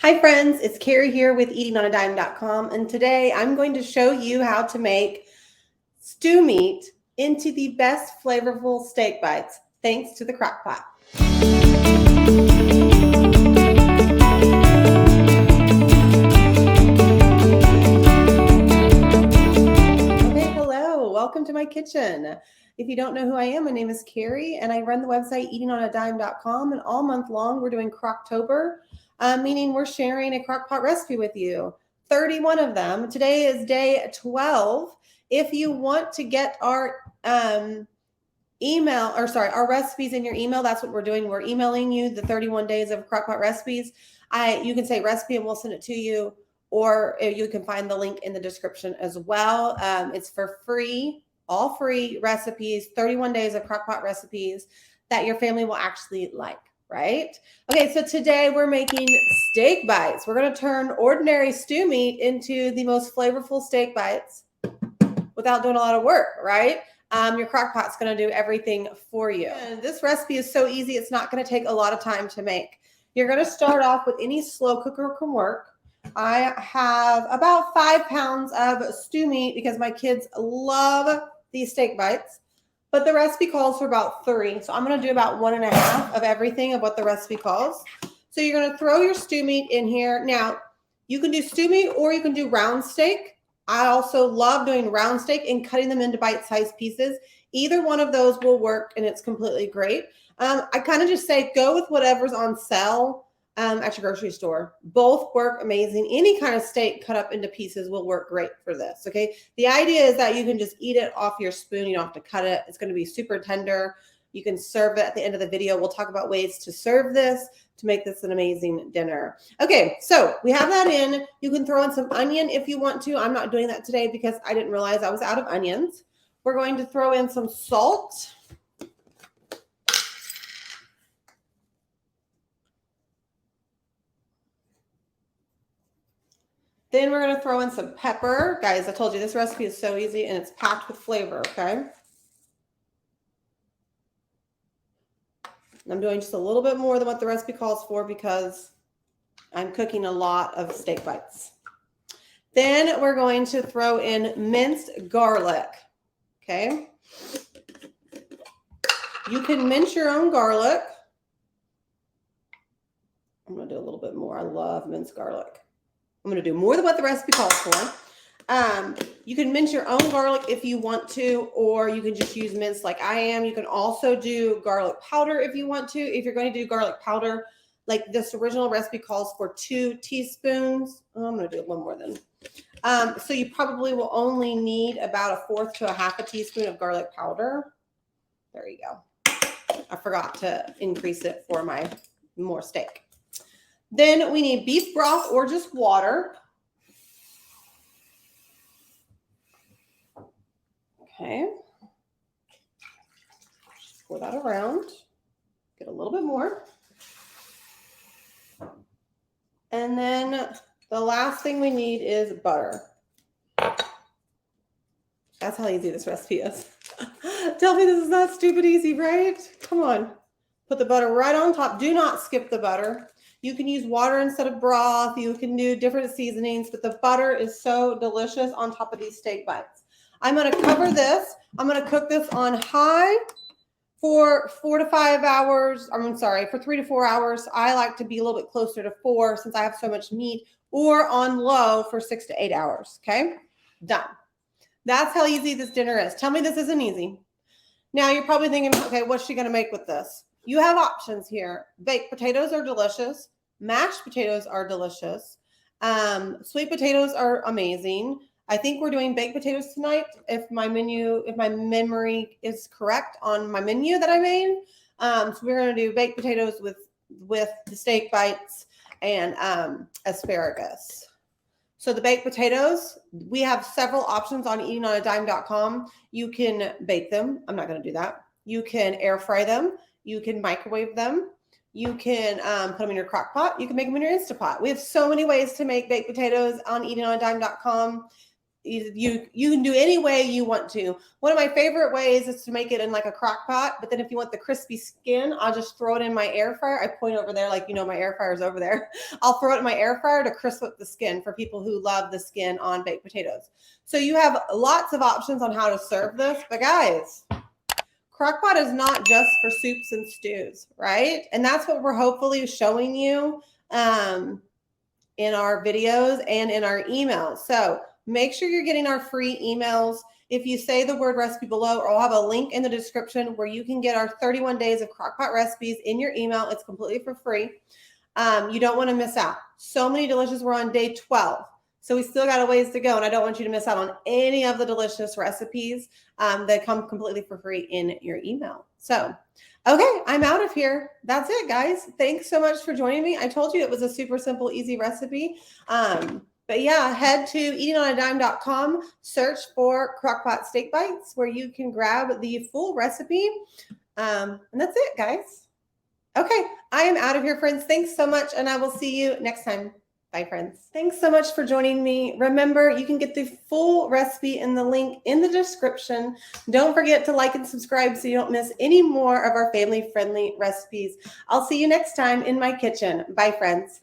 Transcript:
Hi friends, it's Carrie here with eatingonadime.com, and today I'm going to show you how to make stew meat into the best flavorful steak bites thanks to the crock pot. Okay, hello, welcome to my kitchen. If you don't know who I am, my name is Carrie and I run the website eatingonadime.com, and all month long we're doing Crocktober. Meaning we're sharing a crock pot recipe with you. 31 of them. Today is day 12. If you want to get our our recipes in your email, that's what we're doing. We're emailing you the 31 days of crock pot recipes. You can say recipe and we'll send it to you, or you can find the link in the description as well. It's for free, all free recipes, 31 days of crock pot recipes that your family will actually like. Right? Okay, so today we're making steak bites. We're going to turn ordinary stew meat into the most flavorful steak bites without doing a lot of work, right? Your crock pot's going to do everything for you. And this recipe is so easy, it's not going to take a lot of time to make. You're going to start off with any slow cooker can work. I have about 5 pounds of stew meat because my kids love these steak bites. But the recipe calls for about 3. So I'm going to do about 1.5 of everything of what the recipe calls. So you're going to throw your stew meat in here. Now, you can do stew meat or you can do round steak. I also love doing round steak and cutting them into bite-sized pieces. Either one of those will work and it's completely great. I kind of just say go with whatever's on sale at your grocery store. Both work amazing. Any kind of steak cut up into pieces will work great for this, okay? The idea is that you can just eat it off your spoon. You don't have to cut it. It's going to be super tender. You can serve it at the end of the video. We'll talk about ways to serve this to make this an amazing dinner. Okay, so we have that in. You can throw in some onion if you want to. I'm not doing that today because I didn't realize I was out of onions. We're going to throw in some salt. Then we're going to throw in some pepper. Guys, I told you this recipe is so easy and it's packed with flavor, okay? I'm doing just a little bit more than what the recipe calls for because I'm cooking a lot of steak bites. Then we're going to throw in minced garlic, okay? You can mince your own garlic. I'm going to do a little bit more. I love minced garlic. I'm going to do more than what the recipe calls for. You can mince your own garlic if you want to, or you can just use mince like I am. You can also do garlic powder if you want to. If you're going to do garlic powder, like this original recipe calls for 2 teaspoons. Oh, I'm going to do a little more than. So you probably will only need about 1/4 to 1/2 teaspoon of garlic powder. There you go. I forgot to increase it for my more steak. Then we need beef broth or just water. Okay. Just pour that around. Get a little bit more. And then the last thing we need is butter. That's how easy this recipe is. Tell me this is not stupid easy, right? Come on. Put the butter right on top. Do not skip the butter. You can use water instead of broth. You can do different seasonings, but the butter is so delicious on top of these steak bites. I'm going to cover this. I'm going to cook this on high for 4 to 5 hours. For 3 to 4 hours. I like to be a little bit closer to 4 since I have so much meat, or on low for 6 to 8 hours. Okay, done. That's how easy this dinner is. Tell me this isn't easy. Now you're probably thinking, okay, what's she going to make with this? You have options here. Baked potatoes are delicious. Mashed potatoes are delicious. Sweet potatoes are amazing. I think we're doing baked potatoes tonight if my memory is correct on my menu that I made. So we're going to do baked potatoes with the steak bites and asparagus. So the baked potatoes, we have several options on eatingonadime.com. You can bake them. I'm not going to do that. You can air fry them. You can microwave them. You can put them in your crock pot. You can make them in your Instapot. We have so many ways to make baked potatoes on eatingonadime.com. you can do any way you want to. One of my favorite ways is to make it in like a crock pot, but then if you want the crispy skin, I'll just throw it in my air fryer. I point over there, like, my air fryer is over there. I'll throw it in my air fryer to crisp up the skin for people who love the skin on baked potatoes. So you have lots of options on how to serve this, but guys, crock pot is not just for soups and stews, right? And that's what we're hopefully showing you in our videos and in our emails. So make sure you're getting our free emails. If you say the word recipe below, or I'll have a link in the description where you can get our 31 days of crock pot recipes in your email. It's completely for free. You don't want to miss out. So many delicious. We're on day 12. So we still got a ways to go, and I don't want you to miss out on any of the delicious recipes that come completely for free in your email. So, okay, I'm out of here. That's it, guys. Thanks so much for joining me. I told you it was a super simple, easy recipe. But yeah, head to eatingonadime.com, search for Crock Pot Steak Bites, where you can grab the full recipe. And that's it, guys. Okay, I am out of here, friends. Thanks so much, and I will see you next time. Bye, friends. Thanks so much for joining me. Remember, you can get the full recipe in the link in the description. Don't forget to like and subscribe so you don't miss any more of our family-friendly recipes. I'll see you next time in my kitchen. Bye, friends.